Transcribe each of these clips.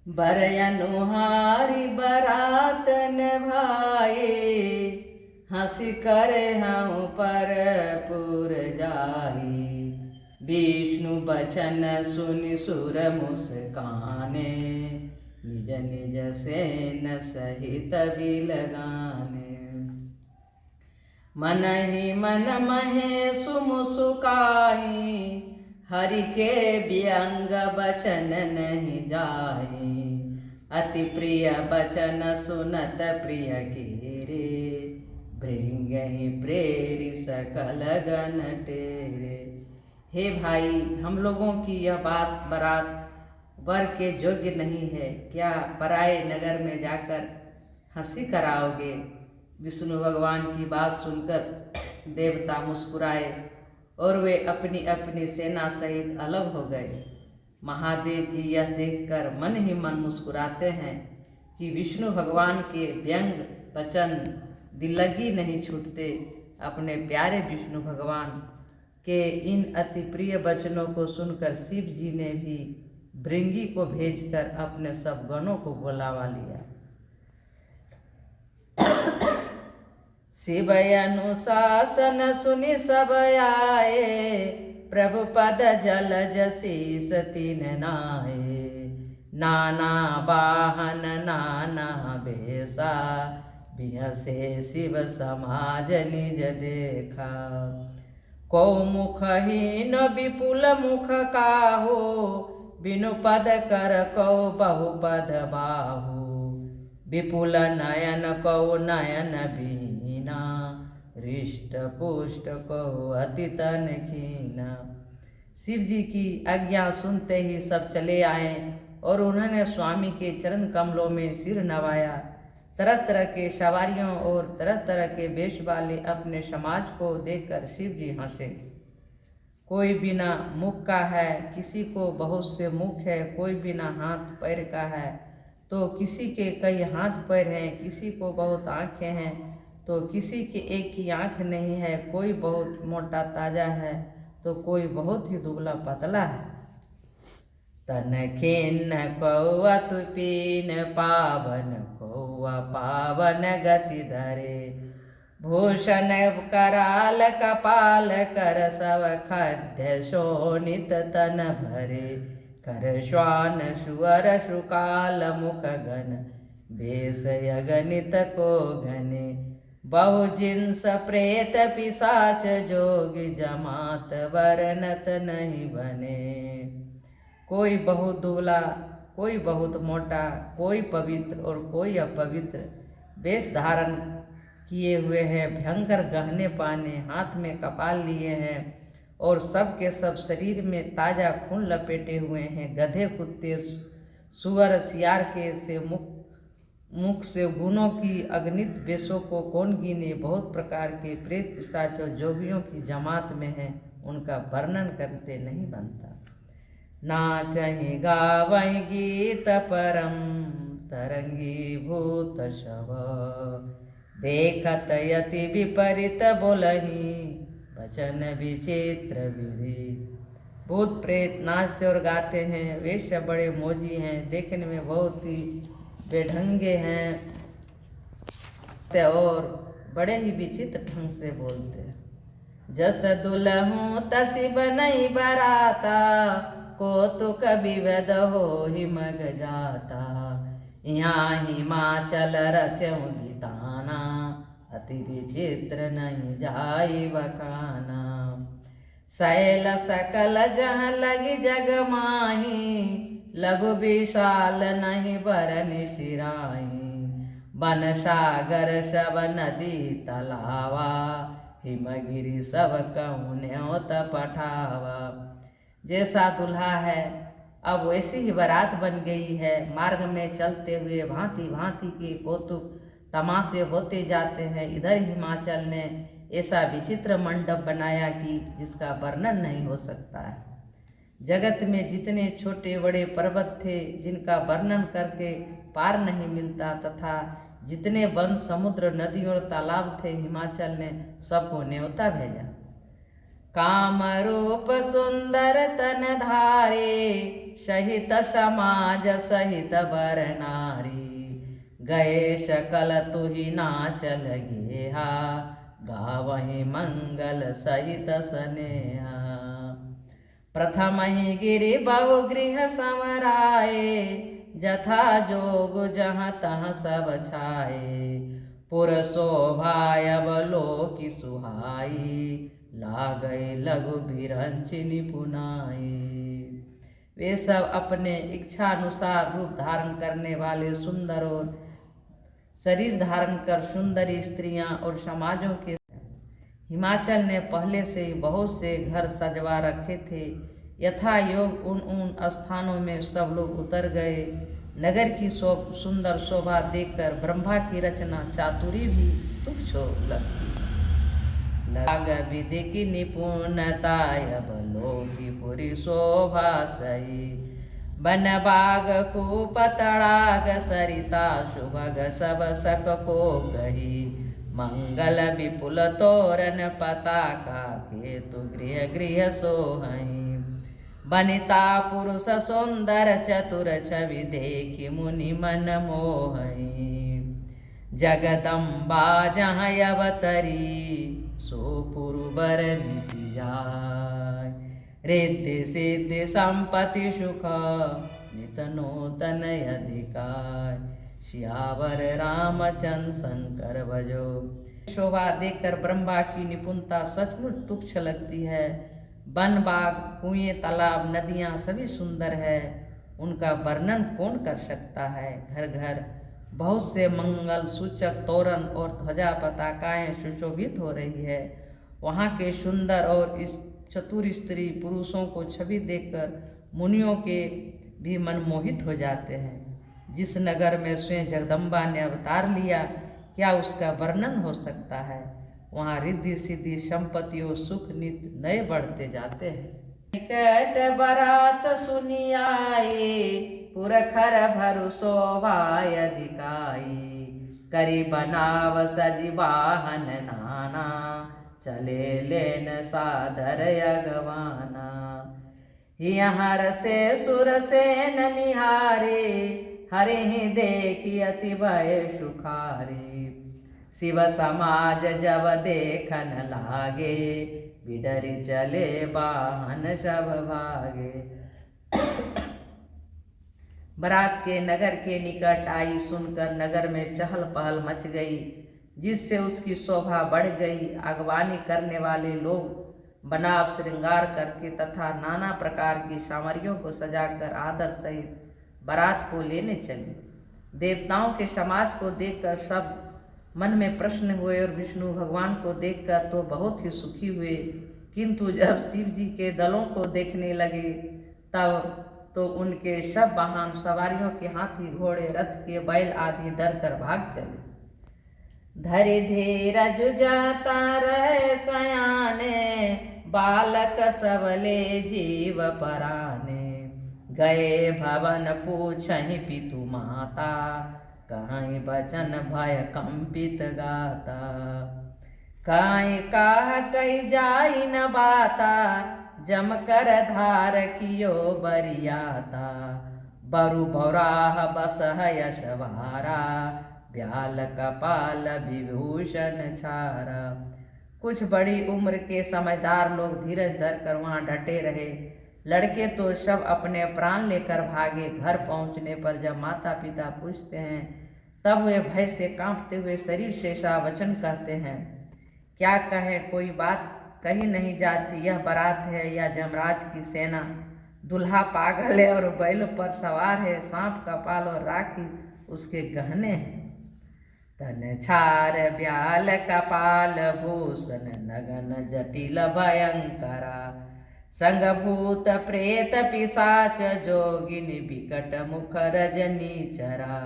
बरयनुहारी बरातन भाए, हंसी कर हम पर पुर जाई। विष्णु बचन सुनि सुर मुस्काने, निज निज सेन सहित बिलगाने। मन ही मन महे सुमुसुकाई, हरि के व्यंग बचन नहीं जाई। अति प्रिय बचन सुनत प्रिय कीरे, भृंगहि प्रेरि सकल गण टेरे। हे भाई, हम लोगों की यह बारात वर के योग्य नहीं है। क्या पराए नगर में जाकर हंसी कराओगे? विष्णु भगवान की बात सुनकर देवता मुस्कुराए और वे अपनी अपनी सेना सहित अलग हो गए। महादेव जी यह देखकर मन ही मन मुस्कुराते हैं कि विष्णु भगवान के व्यंग वचन दिलगी नहीं छूटते। अपने प्यारे विष्णु भगवान के इन अति प्रिय वचनों को सुनकर शिव जी ने भी भृंगी को भेजकर अपने सब गणों को बुलावा लिया। शिव अनुशासन सुनि सब आए, प्रभु पद जलज शीस तीन नाए। नाना वाहन नाना बेसा, बिहसे शिव समाज निज देखा। कौ मुखहीन विपुल मुख काहू, बिनु पद कर कौ बहुपद बाहू। विपुल नयन कौ नयन बीना, हृष्ट पुष्ट कौ अति तन कीना। शिव जी की आज्ञा सुनते ही सब चले आए और उन्होंने स्वामी के चरण कमलों में सिर नवाया। तरह तरह के सवारियों और तरह तरह के वेश वाले अपने समाज को देखकर शिव जी हंसे। कोई बिना मुख का है, किसी को बहुत से मुख है, कोई बिना हाथ पैर का है, तो किसी के कई हाथ पैर हैं, किसी को बहुत आँखें हैं, तो किसी के एक ही आँख नहीं है। कोई बहुत मोटा ताजा है, तो कोई बहुत ही दुबला पतला है। तन खिन्न कौआ तुपीन पावन, कौआ पावन गति धरे। भूषण कराल कपाल कर, सब खाद्य शोणित तन भरे। कर श्वान सुअर सुकाल मुख गण, बेस अगणित को घने। बहु जिन्स प्रेत पिशाच जोगी, जमात वर्णत नहीं बने। कोई बहुत दुबला, कोई बहुत मोटा, कोई पवित्र और कोई अपवित्र वेश धारण किए हुए हैं, भयंकर गहने पाने हाथ में कपाल लिए हैं और सब के सब शरीर में ताजा खून लपेटे हुए हैं। गधे कुत्ते सुअर सियार के से मुख से गुणों की अगणित वेशों को कौन गिने। बहुत प्रकार के प्रेत पिशाच और जोगियों की जमात में हैं, उनका वर्णन करते नहीं बनता। नाचहि गावहि गीत परम, तरंगी भूत शव। देखत यति विपरीत बोलहि, वचन विचित्र विधि। भूत प्रेत नाचते और गाते हैं, वेश्या बड़े मौजी हैं, देखने में बहुत ही बेढंगे हैं और बड़े ही विचित्र ढंग से बोलते हैं। जस दुलहूँ तसी बनई बराता, कौतुक विविध हो ही मग जाता। यहाँ हिमाचल रचऊँ गीताना, अति विचित्र नहीं जाई बखाना। शैल सकल जहाँ लगी जग माही, लघु विशाल नहीं बरनि सिराही। वन सागर सब नदी तलावा, हिमगिरी सब कहूँ न्योत पठावा। जैसा दुल्हा है अब वैसी ही बारात बन गई है। मार्ग में चलते हुए भांति भांति के कौतुक तमाशे होते जाते हैं। इधर हिमाचल ने ऐसा विचित्र मंडप बनाया कि जिसका वर्णन नहीं हो सकता है। जगत में जितने छोटे बड़े पर्वत थे जिनका वर्णन करके पार नहीं मिलता, तथा जितने वन, समुद्र, नदी और तालाब थे, हिमाचल ने सबको न्योता भेजा। काम रूप सुंदर तन धारे, सहित समाज सहित बर नारी। गए सकल तुहि नाचल गेहा, गावहि मंगल सहित स्नेहा। प्रथम ही गिरि बहु गृह समराए, जथा जोग जहाँ तहाँ सब छाए। पुर शोभाय अवलोकि सुहाई, लागै लघु बिरंच निपुनाई। वे सब अपने इच्छा अनुसार रूप धारण करने वाले सुंदर और शरीर धारण कर सुंदरी स्त्रियां और समाजों के हिमाचल ने पहले से ही बहुत से घर सजवा रखे थे। यथा योग उन उन स्थानों में सब लोग उतर गए। नगर की सुंदर शोभा देखकर ब्रह्मा की रचना चातुरी भी तुच्छ लगती। लाग विधि की निपुणता अवलोकि पुरी शोभा सही। बन बाग कूप तड़ाग सरिता, शुभग सब सक को कही। मंगल विपुल तोरण पताका, केतु गृह गृह सोहई। बनिता पुरुष सुंदर चतुर छवि, देखि मुनि मन मोहई। जगदम्बा जहाँ अवतरी, सो पुरबर नीति जाय। रिद्धि सिद्धि संपत्ति सुख, नित नूतन अधिकार। सियावर रामचंद्र शंकर भजो। शोभा देखकर ब्रह्मा की निपुणता सचमुच तुच्छ लगती है। वन बाग कुएं तालाब नदियाँ सभी सुंदर है, उनका वर्णन कौन कर सकता है। घर घर बहुत से मंगल सूचक तोरण और ध्वजा पताकाएं सुशोभित हो रही है। वहाँ के सुंदर और इस चतुर स्त्री पुरुषों को छवि देखकर मुनियों के भी मन मोहित हो जाते हैं। जिस नगर में स्वयं जगदम्बा ने अवतार लिया, क्या उसका वर्णन हो सकता है। वहाँ रिद्धि सिद्धि संपत्ति और सुख नित नए बढ़ते जाते हैं। निकट बरात सुनी आए, पुरखर भरु शोभाय अधिकाई। करी बनाव सजी वाहन नाना, चले लेन सादर अगवाना। यहाँ से सुर सेन निहारे, हरे ही देखी अति भय सुखारे। शिव समाज जब देखन लागे, बिडरी चले वाहन सब भागे। बारात के नगर के निकट आई सुनकर नगर में चहल पहल मच गई, जिससे उसकी शोभा बढ़ गई। अगवानी करने वाले लोग बनाव श्रृंगार करके तथा नाना प्रकार की सामग्रियों को सजाकर आदर सहित बारात को लेने चले। देवताओं के समाज को देखकर सब मन में प्रश्न हुए और विष्णु भगवान को देखकर तो बहुत ही सुखी हुए, किंतु जब शिव जी के दलों को देखने लगे तब तो उनके सब वाहन सवारियों के हाथी घोड़े रथ के बैल आदि डर कर भाग चले। धरि धीरज जाता रहे सयाने, बालक सबले जीव पराने। गए भवन पूछहि पितु माता, कहीं बचन भय कंपित गाता। कहीं काह कही जाई न बाता, जम कर धार कियो बरियाता। बरु बौराह बस यशवारा, ब्याल कपाल विभूषण छारा। कुछ बड़ी उम्र के समझदार लोग धीरज धर कर वहाँ डटे रहे। लड़के तो सब अपने प्राण लेकर भागे। घर पहुँचने पर जब माता पिता पूछते हैं, तब वे भय से कांपते हुए शरीर से ऐसा वचन करते हैं, क्या कहें, कोई बात कही नहीं जाती। यह बारात है या जमराज की सेना। दूल्हा पागल है और बैल पर सवार है। सांप का पाल और राखी उसके गहने हैं। तन छार ब्याल कपाल भूषण, नगन जटिल भयंकरा। संग भूत प्रेत पिशाच जोगिन, बिकट मुख रजनी चरा।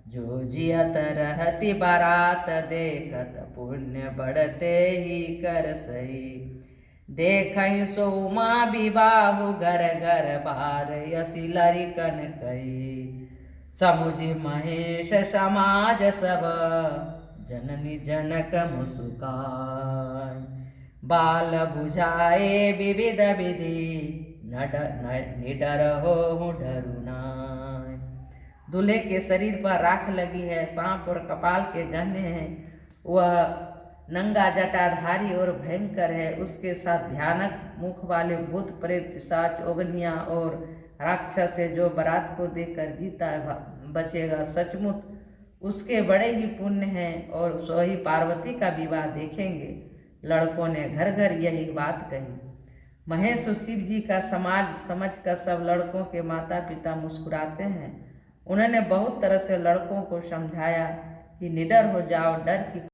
जो जियत रहती बारात देखत, पुण्य बढ़ते ही कर सही। देखहि सोमा विबाहु घर घर बार, यसी लरिकन कही। समुझि महेश समाज सब, जननी जनक मुस्कान। बाल बुझाए विविध विधि, निडर हो डरु नाय। दूल्हे के शरीर पर राख लगी है, सांप और कपाल के गहने हैं। वह नंगा जटाधारी और भयंकर है। उसके साथ भयानक मुख वाले भूत प्रेत पिशाच ओगनिया और राक्षस है। जो बारात को देखकर जीता बचेगा सचमुच उसके बड़े ही पुण्य हैं और सो ही पार्वती का विवाह देखेंगे। लड़कों ने घर घर यही बात कही। महेश और शिव जी का समाज समझकर सब लड़कों के माता पिता मुस्कुराते हैं। उन्होंने बहुत तरह से लड़कों को समझाया कि निडर हो जाओ, डर की